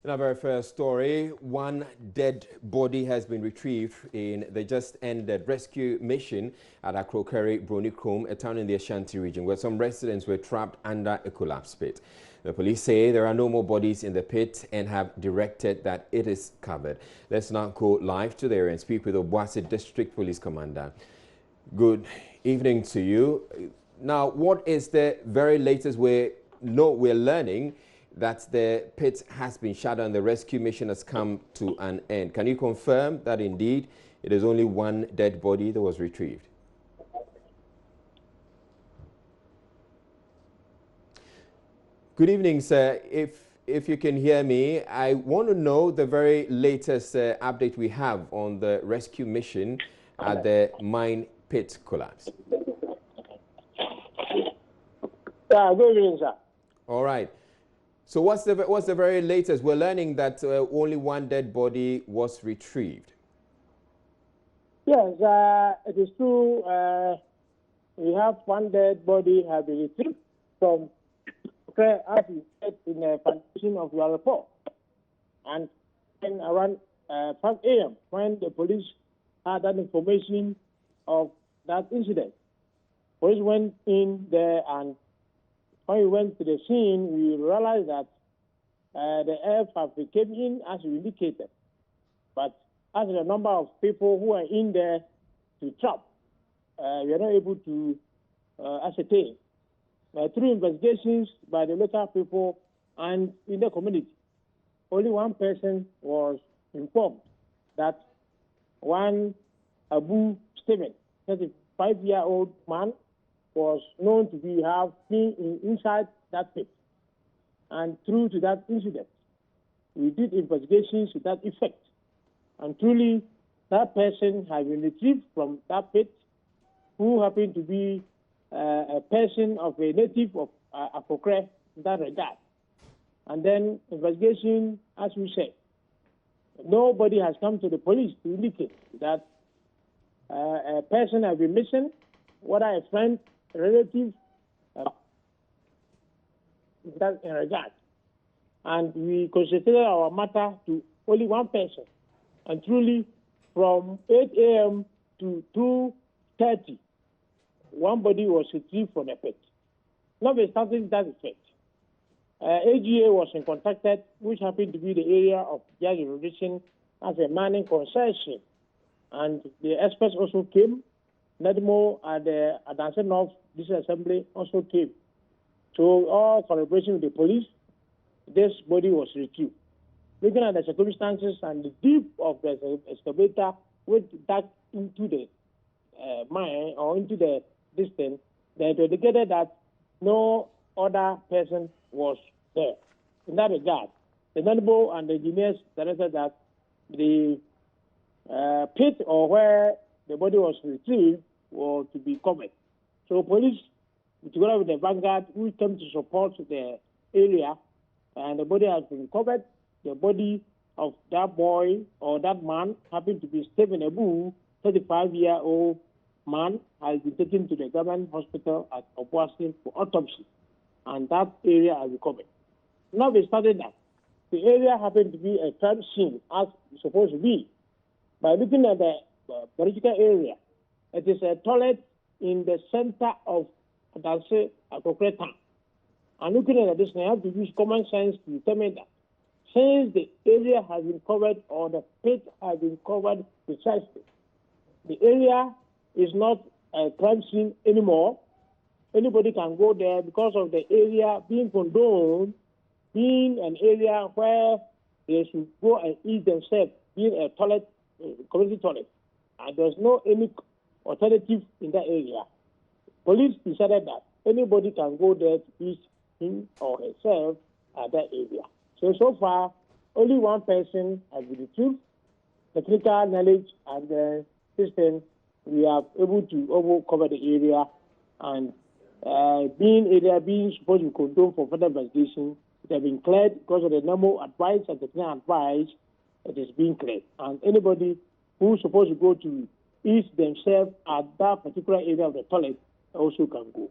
In our very first story, one dead body has been retrieved in the just-ended rescue mission at Akrokeri Bronicrom, a town in the Ashanti region, where some residents were trapped under a collapsed pit. The police say there are no more bodies in the pit and have directed that it is covered. Let's now go live to the area and speak with the Obuasi District Police Commander. Good evening to you. Now, what is the very latest we're learning that the pit has been shut and the rescue mission has come to an end? Can you confirm that indeed it is only one dead body that was retrieved? Good evening, sir. If you can hear me, I want to know the very latest update we have on the rescue mission at the mine pit collapse. Good evening, sir. All right. So what's the very latest? We're learning that only one dead body was retrieved. Yes, it is true. We have one dead body have been retrieved from, as you said in the foundation of your report. And then around 5 a.m., when the police had that information of that incident, police went in there, and when we went to the scene, we realized that the air traffic came in as we indicated. But as the number of people who are in there to trap, we are not able to ascertain. Through investigations by the local people and in the community, only one person was informed that one Abu Steven, 35-year-old man, was known to have been inside that pit. And through to that incident, we did investigations to that effect. And truly, that person has been retrieved from that pit, who happened to be a person of a native of Akrokeri in that regard. And then investigation, as we said, nobody has come to the police to indicate that a person has been missing, whether a friend, a relative, in that regard. And we concentrated our matter to only one person. And truly, from 8 a.m. to 2:30, one body was retrieved from the pit. Notwithstanding that effect, AGA was contacted, which happened to be the area of their jurisdiction as a mining concession. And the experts also came. NEDMO and the Adanse North District Assembly also came. So, all collaboration with the police, this body was retrieved. Looking at the circumstances and the deep of the excavator which dug into the mine or into the distance, they indicated that no other person was there. In that regard, the NEDMO and the engineers directed that the pit or where the body was retrieved was to be covered. So police, together with the vanguard, we came to support the area, and the body has been covered. The body of that boy or that man happened to be Stephen Abu, 35-year-old man, has been taken to the government hospital at Obuasi for autopsy, and that area has been covered. Notwithstanding that, the area happened to be a crime scene as it's supposed to be. By looking at the political area, it is a toilet in the center of Akrokeri town. And looking at this, I have to use common sense to determine that since the area has been covered or the pit has been covered precisely, the area is not a crime scene anymore. Anybody can go there because of the area being condoned, being an area where they should go and eat themselves, being a toilet, community toilet. And there's no any alternative in that area. Police decided that anybody can go there to eat him or herself at that area. So far, only one person has been retrieved. Technical knowledge and the system, we are able to cover the area, and being supposed to be condoned for further investigation, it has been cleared because of the normal advice and technical advice. It is being cleared, and anybody who is supposed to go to eat themselves at that particular area of the toilet also can go.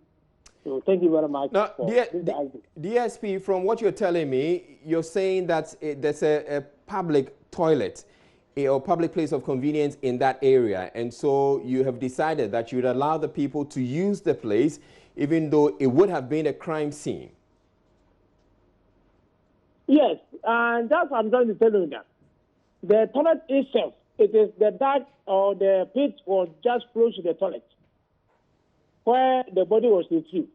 So thank you very much Now, for this argument. DSP, from what you're telling me, you're saying that there's a public toilet or public place of convenience in that area, and so you have decided that you would allow the people to use the place even though it would have been a crime scene. Yes, and that's what I'm trying to tell you that. The toilet itself, it is the duct or the pit was just close to the toilet where the body was retrieved.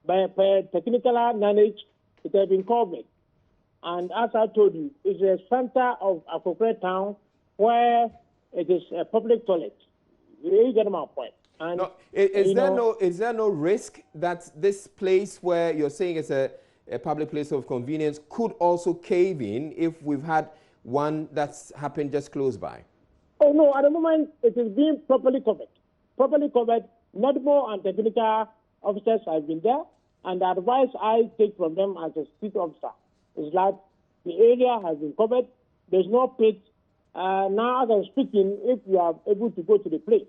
By technical knowledge, it has been covered. And as I told you, it's a center of Akokore town where it is a public toilet. You get my point. And no, is there no risk that this place where you're saying it's a public place of convenience could also cave in if we've had one that's happened just close by? Oh, no, at the moment, it is being properly covered. Properly covered. Medical and technical officers have been there, and the advice I take from them as a city officer is that the area has been covered. There's no pit. Now, as I'm speaking, if you are able to go to the place,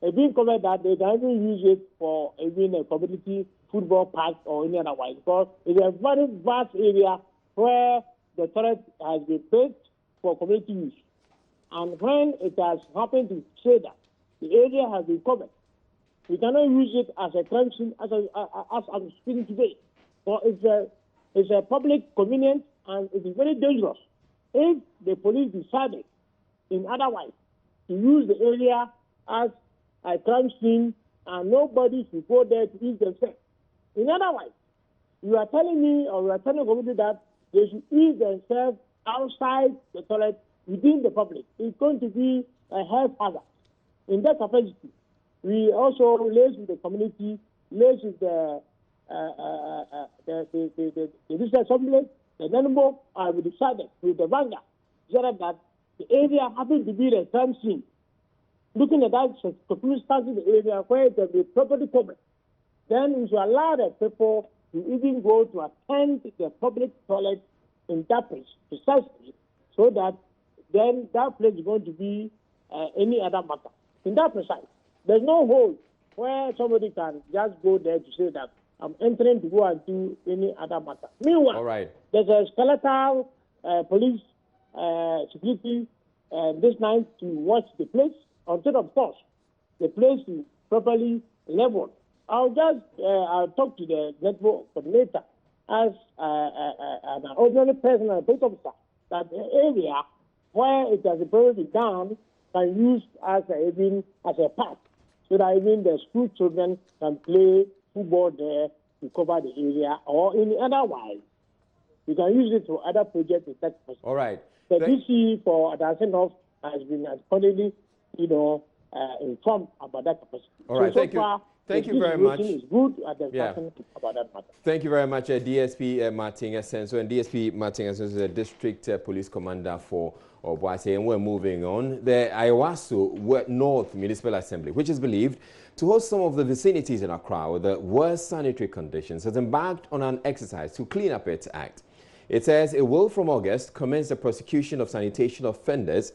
it's being covered that they can even use it for even a community football park or any other way, because it's a very vast area where the toilet has been built for community use. And when it has happened to say that the area has been covered, we cannot use it as a crime scene as I'm speaking today. So it's a public convenience and it is very dangerous. If the police decided in otherwise to use the area as a crime scene and nobody should go there to use themselves. In other words, you are telling me or you are telling the community that they should use themselves outside the toilet within the public. It's going to be a health hazard. In that capacity, we also liaise with the community, liaise with the district assembly, the NENMO, and we decided with the Vanga that the area happened to be the crime scene. Looking at that circumstance in the area where it will be properly covered, then we should allow the people to even go to attend the public toilet in that place, precisely, so that then that place is going to be any other matter. In that precise, there's no hole where somebody can just go there to say that I'm entering to go and do any other matter. Meanwhile, all right, there's a skeletal police security this night to watch the place until, of course, the place is properly leveled. I'll talk to the network coordinator as an ordinary person and a police officer that the area where it has already been done can use as a park, so that even the school children can play football there to cover the area, or in other wise, you can use it for other projects in that person. All right. The DC for Adasenov has been accordingly, informed about that capacity. All right. Thank you. Thank you very much. Is good at the about that matter. Thank you very much, DSP Martin Essenso. And DSP Martin Essenso is the District Police Commander for Obuasi. And we're moving on. The Ayawaso North Municipal Assembly, which is believed to host some of the vicinities in Accra with the worst sanitary conditions, has embarked on an exercise to clean up its act. It says it will, from August, commence the prosecution of sanitation offenders.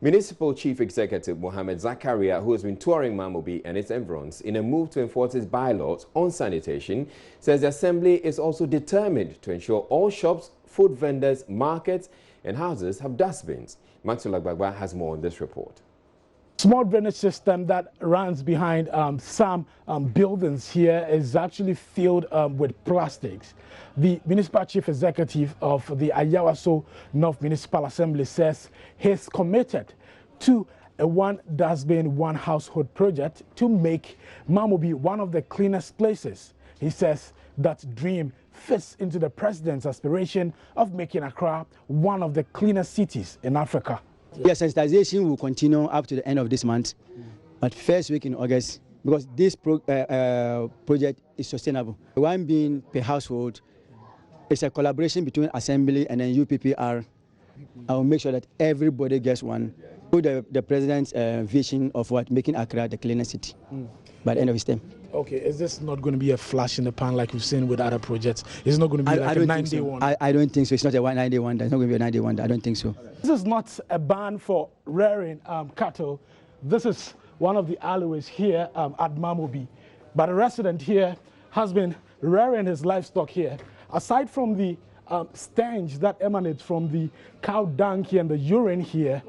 Municipal Chief Executive Mohammed Zakaria, who has been touring Mamobi and its environs in a move to enforce its bylaws on sanitation, says the Assembly is also determined to ensure all shops, food vendors, markets and houses have dustbins. Maxwell Agbagba has more on this report. Small drainage system that runs behind some buildings here is actually filled with plastics. The Municipal Chief Executive of the Ayawaso North Municipal Assembly says he's committed to a one dustbin, one household project to make Mamobi one of the cleanest places. He says that dream fits into the president's aspiration of making Accra one of the cleanest cities in Africa. Yes, sensitization will continue up to the end of this month, but first week in August, because this project is sustainable. One being per household, it's a collaboration between Assembly and then UPPR. I will make sure that everybody gets one. The president's vision of making Accra the cleanest city by the end of his term. Okay, is this not going to be a flash in the pan like we've seen with other projects? It's not going to be like a 9-day wonder? I don't think so. It's not a 9-day wonder. It's not going to be a 9-day wonder. I don't think so. This is not a ban for rearing cattle. This is one of the alleyways here at Mamobi. But a resident here has been rearing his livestock here. Aside from the stench that emanates from the cow dung here and the urine here,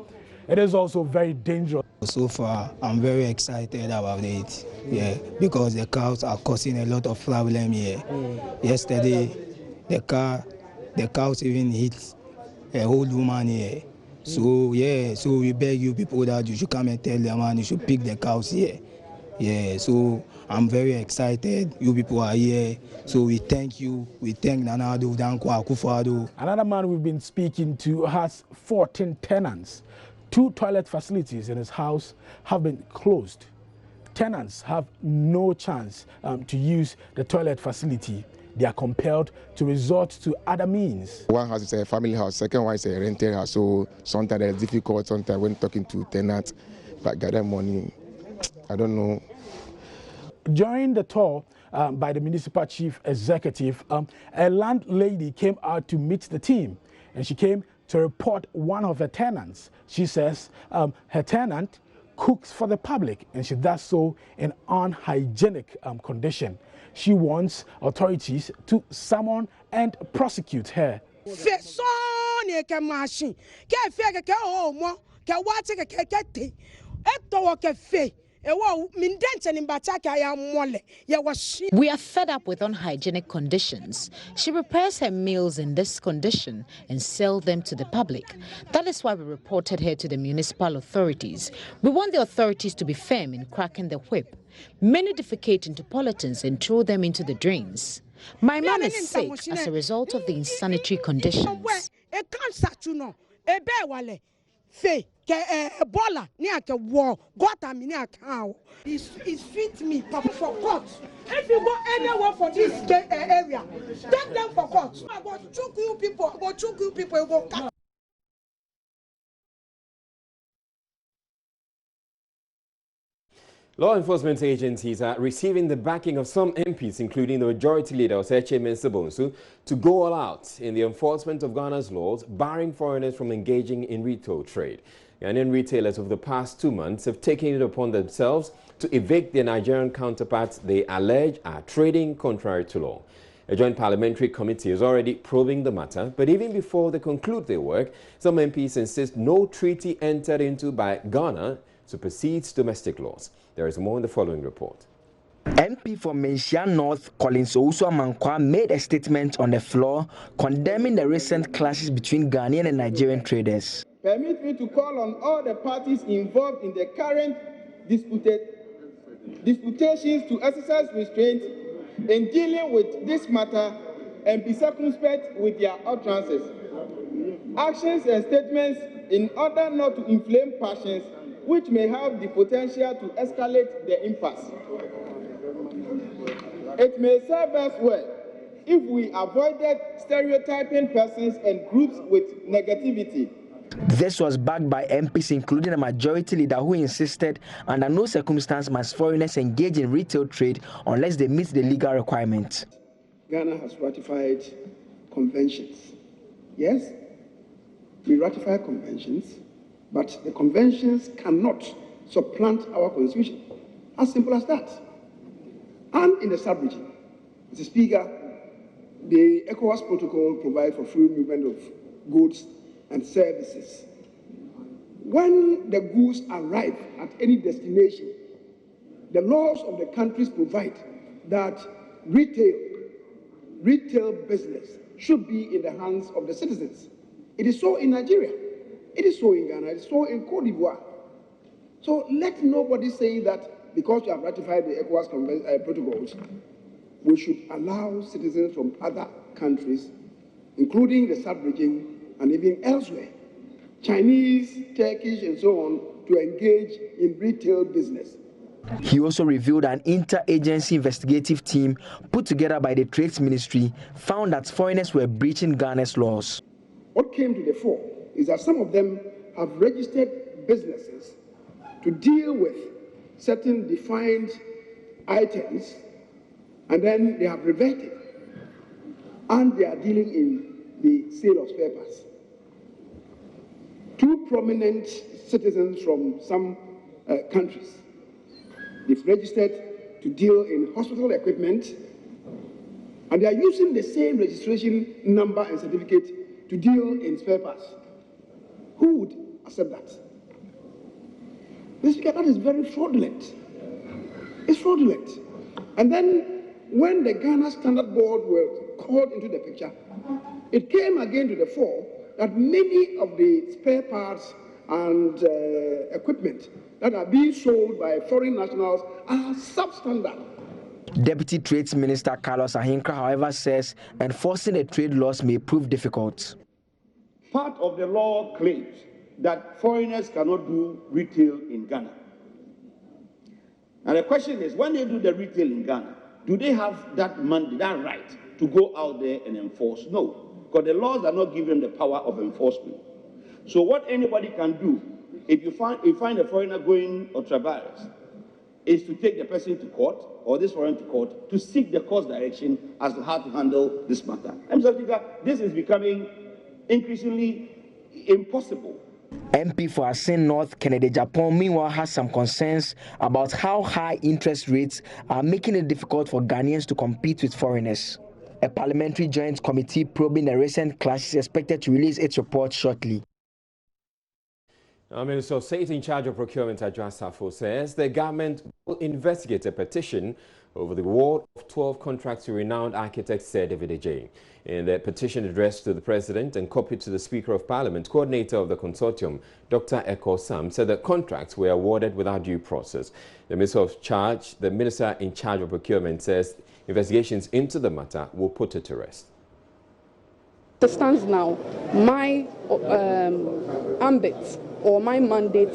it is also very dangerous. So far, I'm very excited about it, yeah, because the cows are causing a lot of problem here. Yesterday, the cows even hit a old woman here. So, yeah, so we beg you people that you should come and tell them and you should pick the cows here. Yeah, so I'm very excited. You people are here. So we thank you. We thank Nanado, Danko, Akufo-Addo. Another man we've been speaking to has 14 tenants. 2 toilet facilities in his house have been closed. Tenants have no chance to use the toilet facility. They are compelled to resort to other means. One house is a family house, second one is a rental house. So sometimes it's difficult, sometimes when talking to tenants, but gather money, I don't know. During the tour by the municipal chief executive, a landlady came out to meet the team, and she came to report one of her tenants. She says her tenant cooks for the public, and she does so in unhygienic condition. She wants authorities to summon and prosecute her. We are fed up with unhygienic conditions. She prepares her meals in this condition and sells them to the public. That is why we reported her to the municipal authorities. We want the authorities to be firm in cracking the whip. Many defecate into pollutants and throw them into the drains. My mom is sick as a result of the insanitary conditions. It's fit me for court. If you go anywhere for this area, take them for court. I go choke you people. You go catch. Law enforcement agencies are receiving the backing of some MPs, including the Majority Leader, Oseche Mensah-Bonsu, to go all out in the enforcement of Ghana's laws, barring foreigners from engaging in retail trade. Ghanaian retailers over the past 2 months have taken it upon themselves to evict their Nigerian counterparts they allege are trading contrary to law. A joint parliamentary committee is already probing the matter, but even before they conclude their work, some MPs insist no treaty entered into by Ghana supersedes domestic laws. There is more in the following report. MP for Menchia North, Collins Owusu-Amankwa, made a statement on the floor condemning the recent clashes between Ghanaian and Nigerian traders. Permit me to call on all the parties involved in the current disputations to exercise restraint in dealing with this matter and be circumspect with their utterances, actions and statements in order not to inflame passions which may have the potential to escalate the impasse. It may serve us well if we avoided stereotyping persons and groups with negativity. This was backed by MPs, including a Majority Leader, who insisted under no circumstance must foreigners engage in retail trade unless they meet the legal requirements. Ghana has ratified conventions. Yes, we ratify conventions, but the conventions cannot supplant our constitution. As simple as that. And in the sub-region, Mr. Speaker, the ECOWAS protocol provides for free movement of goods and services. When the goods arrive at any destination, the laws of the countries provide that retail business should be in the hands of the citizens. It is so in Nigeria. It is so in Ghana. It is so in Cote d'Ivoire. So let nobody say that because you have ratified the ECOWAS protocols, we should allow citizens from other countries, including the sub-region and even elsewhere, Chinese, Turkish, and so on, to engage in retail business. He also revealed an inter-agency investigative team put together by the Trades Ministry found that foreigners were breaching Ghana's laws. What came to the fore is that some of them have registered businesses to deal with certain defined items, and then they have reverted, and they are dealing in the sale of spare parts. Two prominent citizens from some countries, they've registered to deal in hospital equipment And they are using the same registration number and certificate to deal in spare parts. Who would accept that? Mr. Speaker, that is very fraudulent. It's fraudulent. And then when the Ghana Standard Board were called into the picture, it came again to the fore that many of the spare parts and equipment that are being sold by foreign nationals are substandard. Deputy Trade Minister Carlos Ahinkra, however, says enforcing the trade laws may prove difficult. Part of the law claims that foreigners cannot do retail in Ghana. And the question is, when they do the retail in Ghana, do they have that right to go out there and enforce? No, because the laws are not given the power of enforcement. So what anybody can do, if you find a foreigner going ultra-vires, is to take the person to court, or this foreigner to court, to seek the court's direction as to how to handle this matter. And so this is becoming increasingly impossible. MP for Asin North, Kennedy Japan, meanwhile, has some concerns about how high interest rates are making it difficult for Ghanaians to compete with foreigners. A parliamentary joint committee probing the recent clash is expected to release its report shortly. Minister of State in charge of procurement, Adjoa Safo, says the government will investigate a petition over the award of 12 contracts to renowned architect Sir David Ajay. In the petition addressed to the President and copied to the Speaker of Parliament, coordinator of the consortium, Dr. Eko Sam, said that contracts were awarded without due process. The Minister in charge of procurement says investigations into the matter will put it to rest. As it stands now, my ambit or my mandate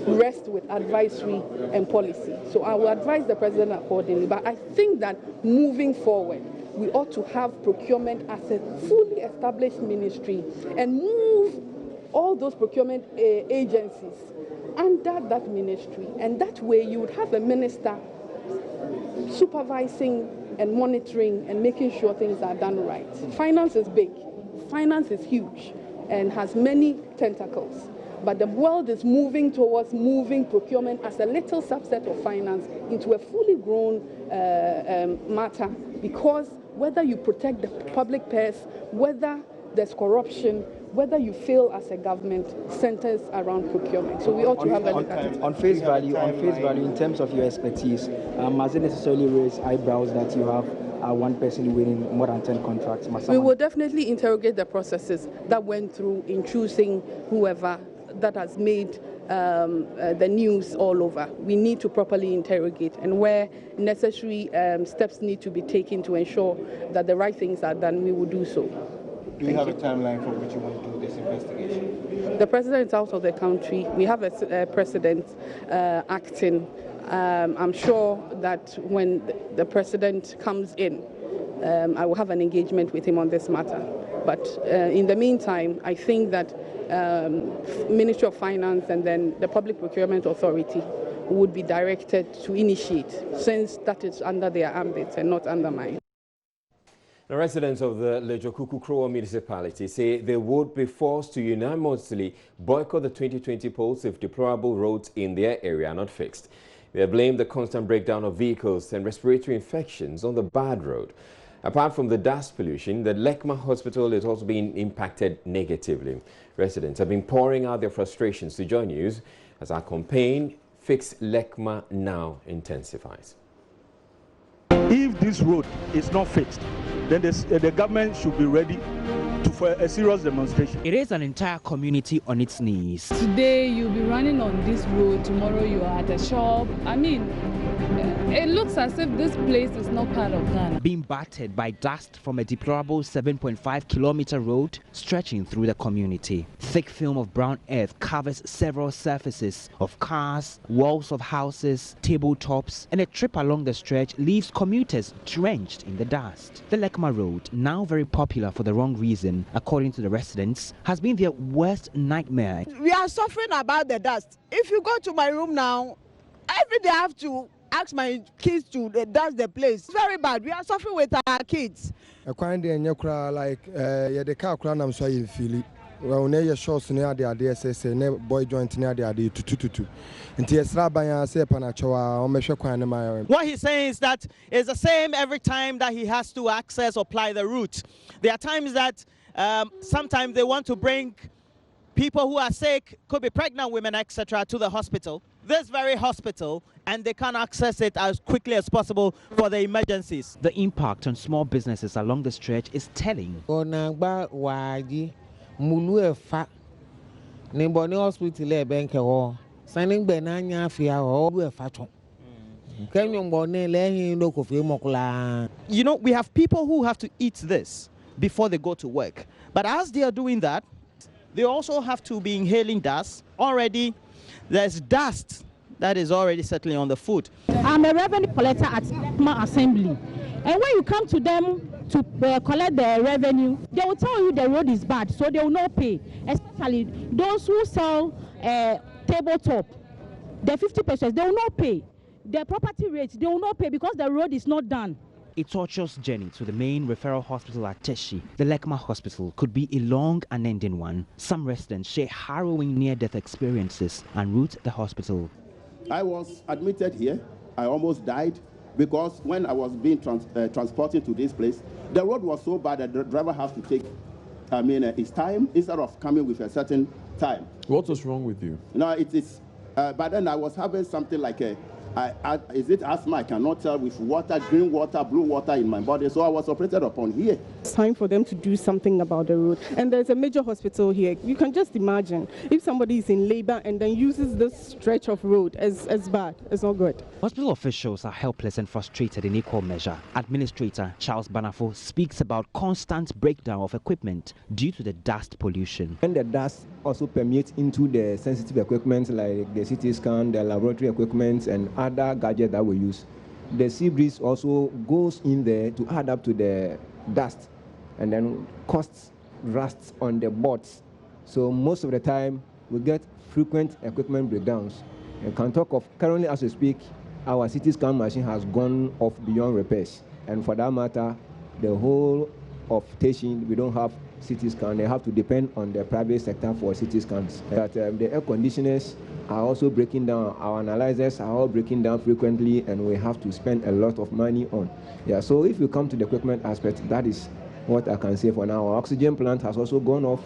rests with advisory and policy. So I will advise the President accordingly. But I think that moving forward, we ought to have procurement as a fully established ministry and move all those procurement agencies under that ministry. And that way you would have a minister supervising and monitoring and making sure things are done right. Finance is big. Finance is huge and has many tentacles. But the world is moving towards moving procurement as a little subset of finance into a fully grown matter, because whether you protect the public purse, whether there's corruption, whether you fail as a government, centers around procurement. So we ought to have a look at it. On face value, in terms of your expertise, has it necessarily raised eyebrows that you have one person winning more than 10 contracts? We will definitely interrogate the processes that went through in choosing whoever that has made the news all over. We need to properly interrogate, and where necessary steps need to be taken to ensure that the right things are done, we will do so. Do you have a timeline for which you want to do this investigation? The President is out of the country. We have a President acting. I'm sure that when the President comes in, I will have an engagement with him on this matter. But in the meantime, I think that Ministry of Finance and then the Public Procurement Authority would be directed to initiate, since that is under their ambit and not under mine. The residents of the Lejo-Kuku-Kroa municipality say they would be forced to unanimously boycott the 2020 polls if deplorable roads in their area are not fixed. They blame the constant breakdown of vehicles and respiratory infections on the bad road. Apart from the dust pollution, the Lekma Hospital is also being impacted negatively. Residents have been pouring out their frustrations to Joy News as our campaign Fix Lekma Now intensifies. If this road is not fixed, then the government should be ready for a serious demonstration. It is an entire community on its knees. Today you'll be running on this road, tomorrow you are at a shop. I mean, it looks as if this place is not part of Ghana. Being battered by dust from a deplorable 7.5-kilometer road stretching through the community. Thick film of brown earth covers several surfaces of cars, walls of houses, tabletops, and a trip along the stretch leaves commuters drenched in the dust. The Lekma Road, now very popular for the wrong reason, according to the residents, has been their worst nightmare. We are suffering about the dust. If you go to my room now, every day I have to ask my kids to dust the place. It's very bad. We are suffering with our kids. Well, near shows near the DSS, never boy joint near the idea to. And yes, Rabbi, say Panachoa, or Mesha. What he's saying is that it's the same every time that he has to access or apply the route. There are times that sometimes they want to bring people who are sick, could be pregnant women, etc., to the hospital, this very hospital, and they can't access it as quickly as possible for the emergencies. The impact on small businesses along the stretch is telling. You know, we have people who have to eat this before they go to work. But as they are doing that, they also have to be inhaling dust. Already, there's dust that is already settling on the food. I'm a revenue collector at my assembly. And when you come to them to collect the revenue, they will tell you the road is bad, so they will not pay. Especially those who sell tabletop, the 50%, they will not pay. The property rates, they will not pay because the road is not done. A tortuous journey to the main referral hospital at Teshi, the Lekma Hospital, could be a long and ending one. Some residents share harrowing near-death experiences en route to the hospital. I was admitted here. I almost died because when I was being transported to this place, the road was so bad that the driver has to take, his time instead of coming with a certain time. What was wrong with you? No, it is. But then I was having something like is it asthma? I cannot tell, with water, green water, blue water in my body. So I was operated upon here. It's time for them to do something about the road. And there's a major hospital here. You can just imagine if somebody is in labor and then uses this stretch of road as bad. It's not good. Hospital officials are helpless and frustrated in equal measure. Administrator Charles Banafo speaks about constant breakdown of equipment due to the dust pollution. And the dust also permeates into the sensitive equipment like the CT scan, the laboratory equipment, and other gadgets that we use. The sea breeze also goes in there to add up to the dust and then causes rust on the boards. So most of the time we get frequent equipment breakdowns. And can talk of currently as we speak, our CT scan machine has gone off beyond repairs. And for that matter, the whole of Teshi, we don't have CT scan. They have to depend on the private sector for CT scans. But the air conditioners are also breaking down. Our analyzers are all breaking down frequently, and we have to spend a lot of money on. Yeah, so if you come to the equipment aspect, that is what I can say for now. Our oxygen plant has also gone off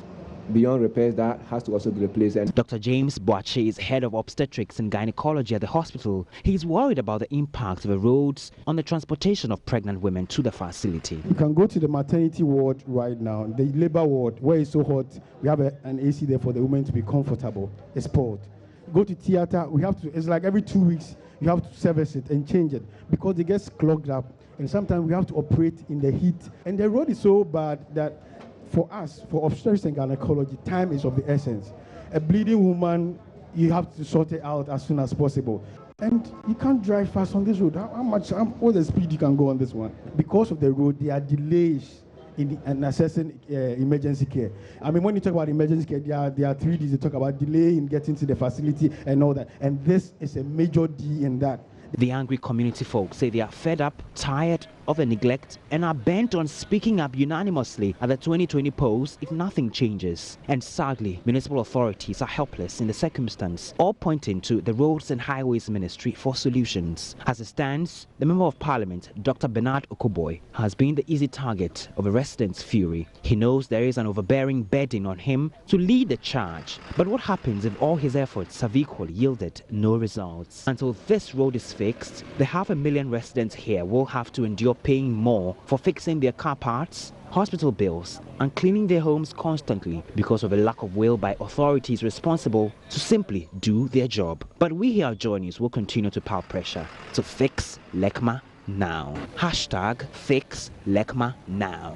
beyond repairs. That has to also be replaced. And Dr. James Boache is head of obstetrics and gynecology at the hospital. He's worried about the impact of the roads on the transportation of pregnant women to the facility. You can go to the maternity ward right now, the labor ward, where it's so hot. We have an AC there for the women to be comfortable. It's spoiled. Go to theater, we have to, it's like every 2 weeks, you have to service it and change it because it gets clogged up. And sometimes we have to operate in the heat. And the road is so bad that for us, for obstetrics and gynecology, time is of the essence. A bleeding woman, you have to sort it out as soon as possible. And you can't drive fast on this road. What the speed you can go on this one? Because of the road, there are delays in assessing emergency care. I mean, when you talk about emergency care, there are 3 Ds. They talk about delay in getting to the facility and all that. And this is a major D in that. The angry community folks say they are fed up, tired of the neglect, and are bent on speaking up unanimously at the 2020 polls if nothing changes. And sadly, municipal authorities are helpless in the circumstance, all pointing to the Roads and Highways Ministry for solutions. As it stands, the Member of Parliament, Dr. Bernard Okoboy, has been the easy target of a resident's fury. He knows there is an overbearing burden on him to lead the charge. But what happens if all his efforts have equally yielded no results? Until this road is fixed, the 500,000 residents here will have to endure paying more for fixing their car parts, hospital bills, and cleaning their homes constantly because of a lack of will by authorities responsible to simply do their job. But we here at Joy News will continue to pile pressure to fix Lekma now. Hashtag fix Lekma now.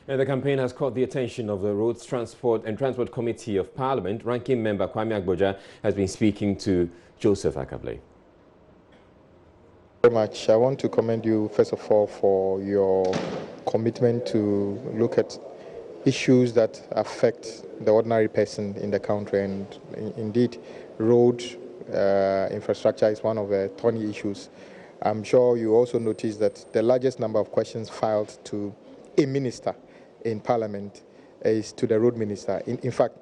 And the campaign has caught the attention of the Roads, Transport and Transport Committee of Parliament. Ranking member Kwame Agboja has been speaking to Joseph Akable. Very much. I want to commend you, first of all, for your commitment to look at issues that affect the ordinary person in the country. And indeed, road infrastructure is one of the thorny issues. I'm sure you also noticed that the largest number of questions filed to a minister in Parliament is to the road minister. In fact,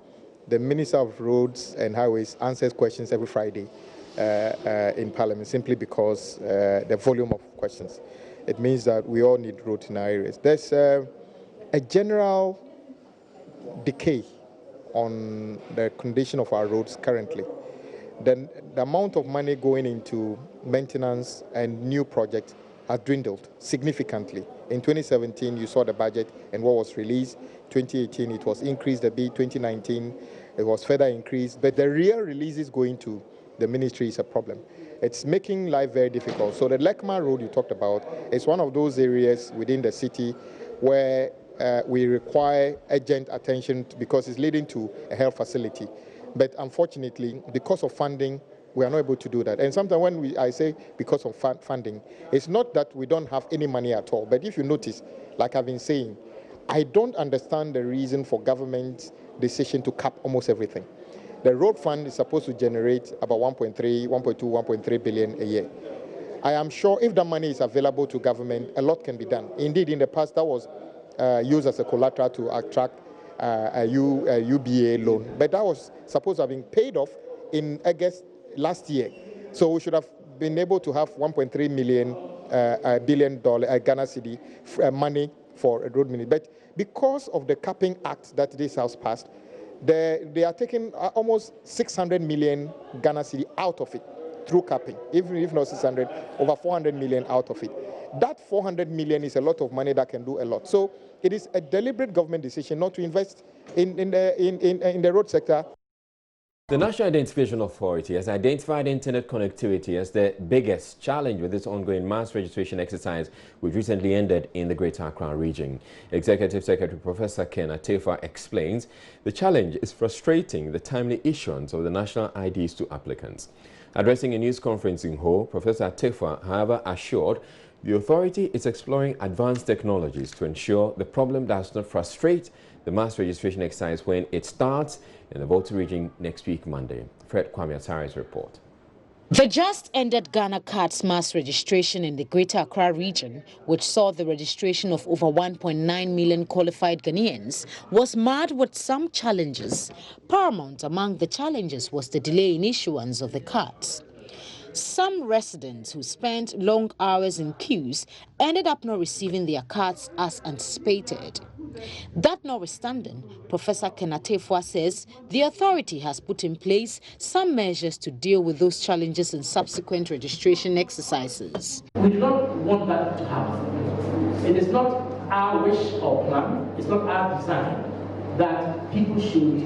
the Minister of Roads and Highways answers questions every Friday in Parliament simply because the volume of questions. It means that we all need roads in our areas. There's a general decay on the condition of our roads currently. Then the amount of money going into maintenance and new projects has dwindled significantly. In 2017, you saw the budget and what was released. 2018, it was increased a bit. 2019, it was further increased. But the real releases going to the ministry is a problem. It's making life very difficult. So the Lekma Road you talked about is one of those areas within the city where we require urgent attention because it's leading to a health facility. But unfortunately, because of funding, we are not able to do that. And sometimes when I say because of funding, it's not that we don't have any money at all. But if you notice, like I've been saying, I don't understand the reason for government's decision to cap almost everything. The road fund is supposed to generate about 1.2, 1.3 billion a year. I am sure if that money is available to government, a lot can be done. Indeed, in the past, that was used as a collateral to attract a UBA loan. But that was supposed to have been paid off in, I guess, last year. So we should have been able to have 1.3 billion Ghana cedi money for a road ministry. But because of the capping act that this House passed, they are taking almost 600 million Ghana cedi out of it through capping. Even if not 600, over 400 million out of it. That 400 million is a lot of money that can do a lot. So it is a deliberate government decision not to invest in the road sector. The National Identification Authority has identified internet connectivity as the biggest challenge with this ongoing mass registration exercise, which recently ended in the Greater Accra region. Executive Secretary Professor Ken Atefa explains the challenge is frustrating the timely issuance of the national IDs to applicants. Addressing a news conference in Ho, Professor Atefa, however, assured the authority is exploring advanced technologies to ensure the problem does not frustrate the mass registration exercise when it starts in the Volta region next week, Monday. Fred Kwame Atari's report. The just ended Ghana Cards mass registration in the Greater Accra region, which saw the registration of over 1.9 million qualified Ghanaians, was marred with some challenges. Paramount among the challenges was the delay in issuance of the cards. Some residents who spent long hours in queues ended up not receiving their cards as anticipated. That notwithstanding, Professor Ken Atefa says the authority has put in place some measures to deal with those challenges in subsequent registration exercises. We do not want that to happen. It is not our wish or plan, it's not our design that people should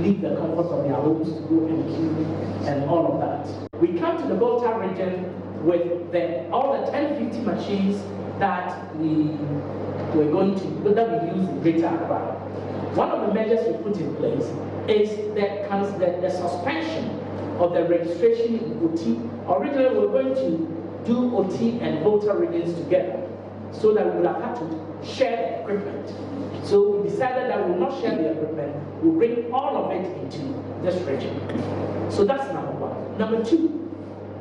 leave the comfort of their homes to go and queue and all of that. We come to the Volta region with all the 1050 machines that we use in Greater Accra. One of the measures we put in place is the suspension of the registration in OT. Originally, we were going to do OT and Volta regions together so that we would have had to share the equipment. So we decided that we will not share the equipment, we'll bring all of it into this region. So that's number one. Number two,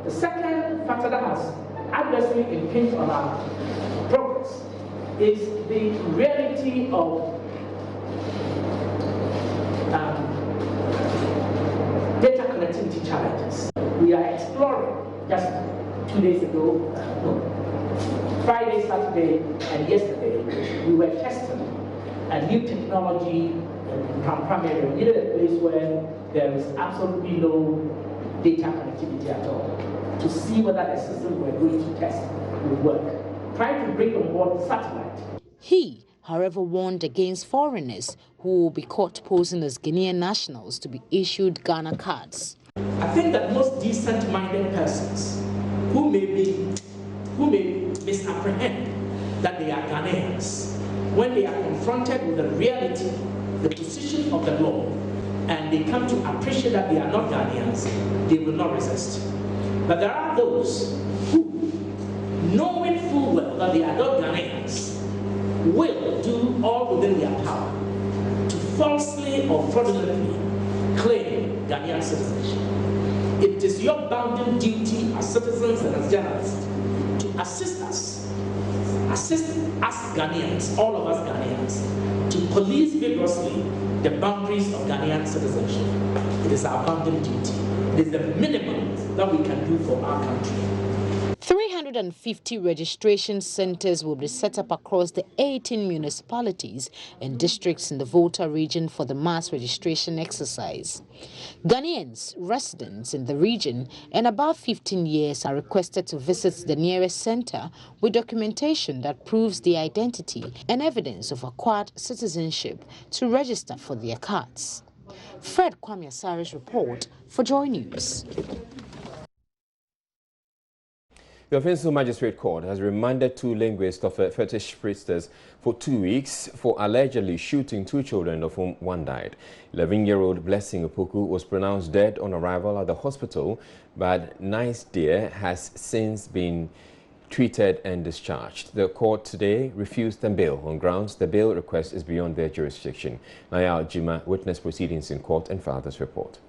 the second factor that has adversely impinged on our progress is the reality of data connectivity challenges. We are exploring, just 2 days ago, Friday, Saturday, and yesterday, we were testing a new technology in Pram area. We needed a place where there is absolutely no data connectivity at all, to see whether the system we're going to test will work. Trying to bring on board satellite. He, however, warned against foreigners who will be caught posing as Ghanaian nationals to be issued Ghana cards. I think that most decent-minded persons who may misapprehend that they are Ghanaians, when they are confronted with the reality, the position of the law, and they come to appreciate that they are not Ghanaians, they will not resist. But there are those who, knowing full well that they are not Ghanaians, will do all within their power to falsely or fraudulently claim Ghanaian citizenship. It is your bounden duty as citizens and as journalists to assist us assist us Ghanaians, all of us Ghanaians, to police vigorously the boundaries of Ghanaian citizenship. It is our bounden duty. It is the minimum that we can do for our country. 350 registration centers will be set up across the 18 municipalities and districts in the Volta region for the mass registration exercise. Ghanaians, residents in the region and above 15 years are requested to visit the nearest center with documentation that proves the identity and evidence of acquired citizenship to register for their cards. Fred Kwame Asari's report for Joy News. The Offensive Magistrate Court has remanded two linguists of a fetish priestess for 2 weeks for allegedly shooting 2 children, of whom one died. 11-year-old Blessing Opoku was pronounced dead on arrival at the hospital, but Nice Dear has since been treated and discharged. The court today refused them bail on grounds the bail request is beyond their jurisdiction. Naya Jima witnessed proceedings in court and filed this report.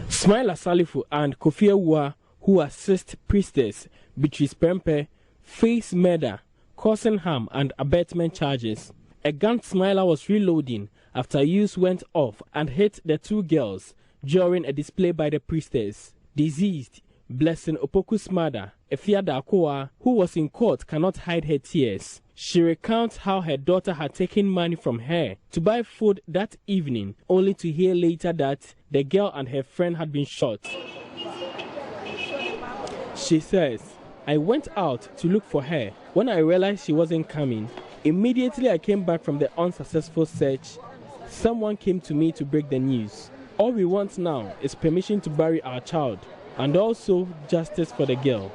Smaila Salifu and Kofi Awuah, who assist priestess Beatrice Prempe, face murder, causing harm and abetment charges. A gun Smaila was reloading after use went off and hit the 2 girls during a display by the priestess. Deceased Blessing Opoku's mother, Efiada Akoa, who was in court, cannot hide her tears. She recounts how her daughter had taken money from her to buy food that evening, only to hear later that the girl and her friend had been shot. She says, "I went out to look for her. When I realized she wasn't coming, immediately I came back from the unsuccessful search. Someone came to me to break the news. All we want now is permission to bury our child and also justice for the girl."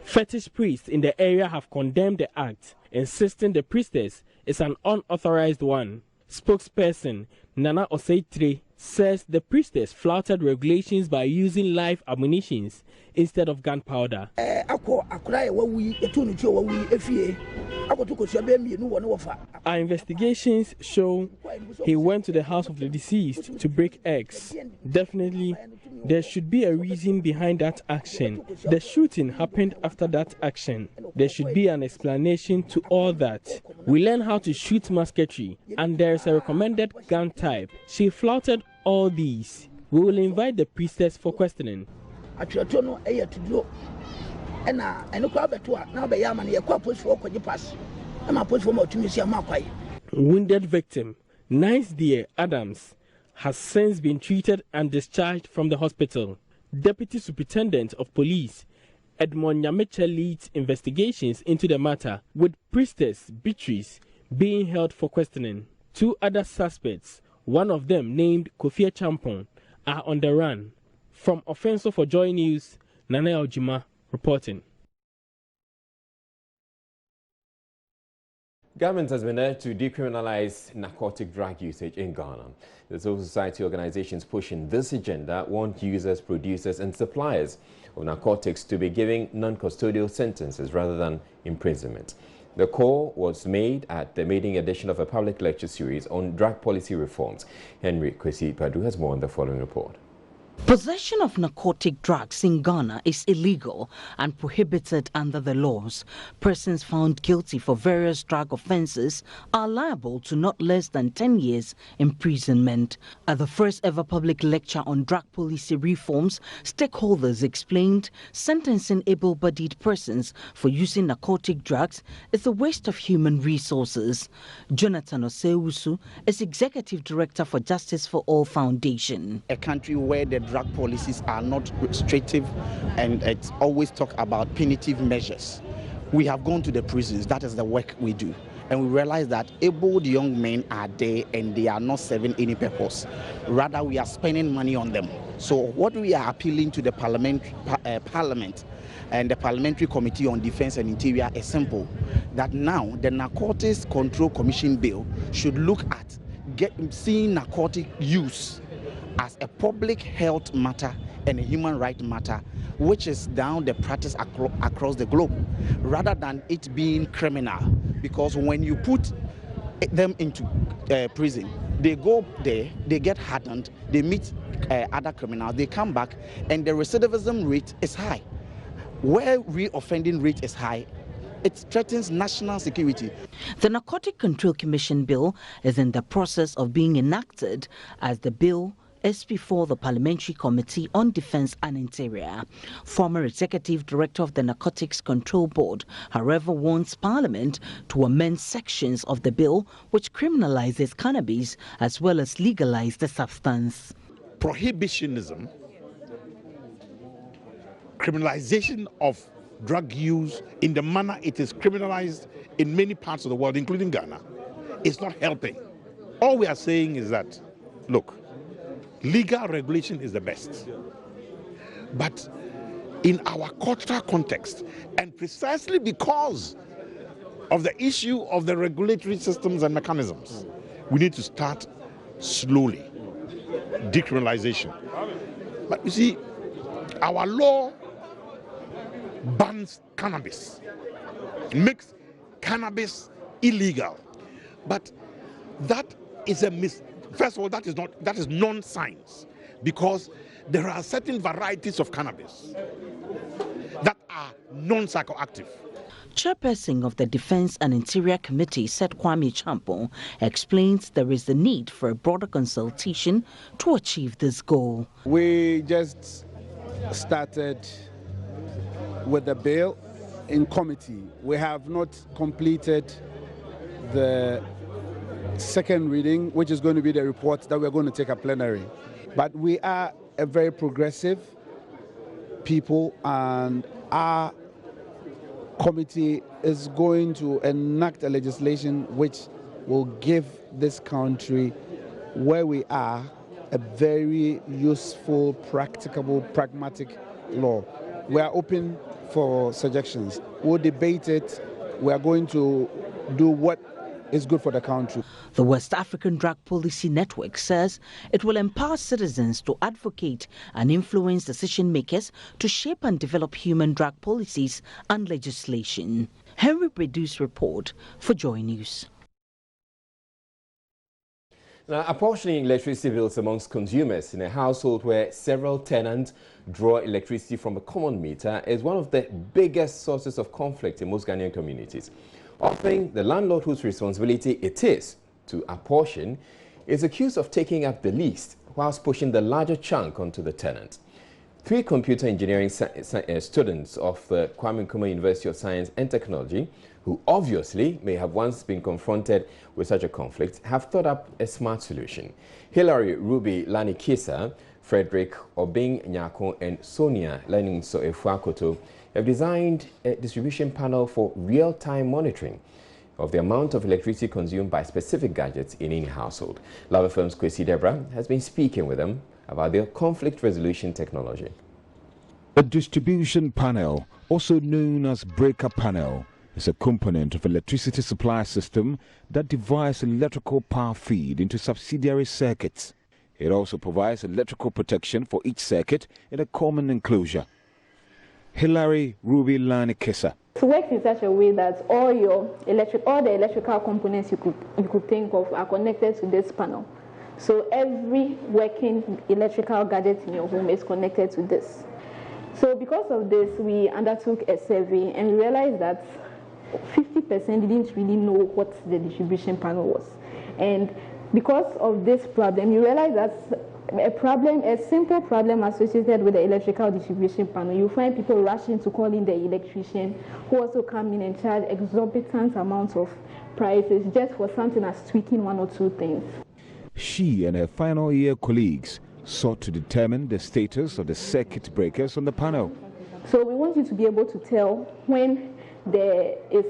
Fetish priests in the area have condemned the act, insisting the priestess is an unauthorized one. Spokesperson Nana Oseitre says the priestess flouted regulations by using live ammunitions instead of gunpowder. Our investigations show he went to the house of the deceased to break eggs. Definitely, there should be a reason behind that action. The shooting happened after that action. There should be an explanation to all that. We learn how to shoot musketry, and there is a recommended gun type. She flouted all these. We will invite the priestess for questioning. Wounded victim Nice Dear Adams has since been treated and discharged from the hospital. Deputy Superintendent of Police Edmond Nyamecha leads investigations into the matter, with priestess Beatrice being held for questioning. 2 other suspects, one of them named Kofi Champon, are on the run. From Offensive for Joy News, Nana Ojima reporting. Government has been urged to decriminalize narcotic drug usage in Ghana. The civil society organizations pushing this agenda want users, producers and suppliers of narcotics to be given non-custodial sentences rather than imprisonment. The call was made at the maiden edition of a public lecture series on drug policy reforms. Henry Kwesi Padu has more on the following report. Possession of narcotic drugs in Ghana is illegal and prohibited under the laws. Persons found guilty for various drug offences are liable to not less than 10 years imprisonment. At the first ever public lecture on drug policy reforms, stakeholders explained sentencing able-bodied persons for using narcotic drugs is a waste of human resources. Jonathan Osewusu is Executive Director for Justice for All Foundation. A country where the drug policies are not restrictive and it's always talk about punitive measures. We have gone to the prisons, that is the work we do. And we realize that able young men are there and they are not serving any purpose. Rather, we are spending money on them. So what we are appealing to the Parliament and the Parliamentary Committee on Defense and Interior is simple, that now the Narcotics Control Commission bill should look at seeing narcotic use as a public health matter and a human right matter, which is now the practice across the globe, rather than it being criminal. Because when you put them into prison, they go there, they get hardened, they meet other criminals, they come back, and the recidivism rate is high. where reoffending rate is high, it threatens national security. The Narcotic Control Commission bill is in the process of being enacted as the bill is before the Parliamentary Committee on Defence and Interior. Former Executive Director of the Narcotics Control Board, however, wants Parliament to amend sections of the bill which criminalizes cannabis as well as legalize the substance. Prohibitionism, criminalization of drug use in the manner it is criminalized in many parts of the world, including Ghana, is not helping. All we are saying is that, look, legal regulation is the best. But in our cultural context, and precisely because of the issue of the regulatory systems and mechanisms, we need to start slowly. Decriminalization. But you see, our law bans cannabis, makes cannabis illegal. But that is first of all, that is non-science, because there are certain varieties of cannabis that are non-psychoactive. Chairperson of the Defence and Interior Committee, said Kwame Champon, explains there is a need for a broader consultation to achieve this goal. We just started with the bill in committee. We have not completed the second reading, which is going to be the report that we're going to take a plenary. But we are a very progressive people, and our committee is going to enact a legislation which will give this country, where we are, a very useful, practicable, pragmatic law. We are open for suggestions. We'll debate it. We are going to do what is good for the country. The West African Drug Policy Network says it will empower citizens to advocate and influence decision makers to shape and develop human drug policies and legislation. Henry Bredu's report for Joy News. Now, apportioning electricity bills amongst consumers in a household where several tenants draw electricity from a common meter is one of the biggest sources of conflict in most Ghanaian communities. Often, the landlord whose responsibility it is to apportion is accused of taking up the least whilst pushing the larger chunk onto the tenant. 3 computer engineering students of the Kwame Nkrumah University of Science and Technology, who obviously may have once been confronted with such a conflict, have thought up a smart solution. Hilary Ruby Lani Kisa, Frederick Obing Nyako, and Sonia Leninso Efuakoto have designed a distribution panel for real-time monitoring of the amount of electricity consumed by specific gadgets in any household. Lava Firm's Kwesi Debra has been speaking with them about their conflict resolution technology. The distribution panel, also known as breaker panel, is a component of electricity supply system that divides electrical power feed into subsidiary circuits. It also provides electrical protection for each circuit in a common enclosure. Hilary Ruby Lani Kisa. It works in such a way that all the electrical components you could think of are connected to this panel. So every working electrical gadget in your home is connected to this. So because of this, we undertook a survey and we realized that 50% didn't really know what the distribution panel was. And because of this problem, you realize that a simple problem associated with the electrical distribution panel, you find people rushing to call in the electrician, who also come in and charge exorbitant amounts of prices just for something as tweaking 1 or 2 things. She and her final year colleagues sought to determine the status of the circuit breakers on the panel. So we want you to be able to tell when there is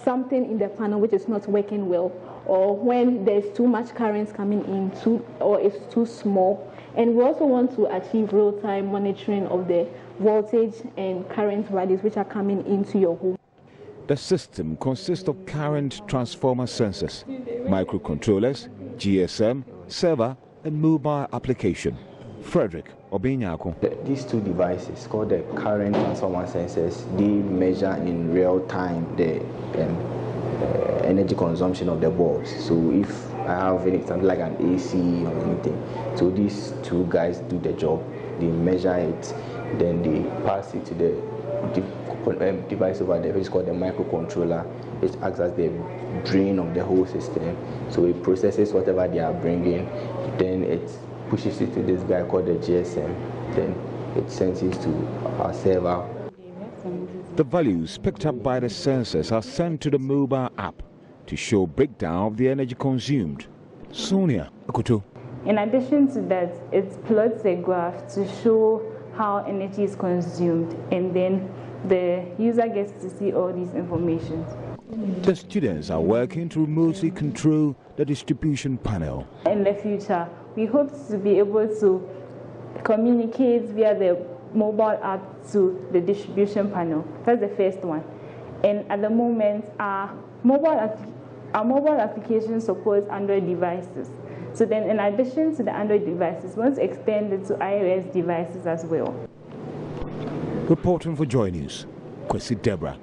something in the panel which is not working well, or when there's too much current coming in or it's too small. And we also want to achieve real-time monitoring of the voltage and current values which are coming into your home. The system consists of current transformer sensors, microcontrollers, GSM, server, and mobile application. Frederick Obinyako. These 2 devices, called the current transformer sensors, they measure in real time the energy consumption of the bulbs. So if I have something like an AC or anything, so these 2 guys do the job. They measure it, then they pass it to the device over there, which is called the microcontroller. It acts as the brain of the whole system. So it processes whatever they are bringing, then it pushes it to this guy called the GSM, then it sends it to our server. The values picked up by the sensors are sent to the mobile app to show breakdown of the energy consumed. Sonia Akuto. In addition to that, it plots a graph to show how energy is consumed, and then the user gets to see all these information. The students are working to remotely control the distribution panel. In the future, we hope to be able to communicate via the mobile app to the distribution panel. That's the first one. And at the moment, our mobile application supports Android devices. So then, in addition to the Android devices, we want to extend it to iOS devices as well. Reporting for Joy News, Kwesi Deborah.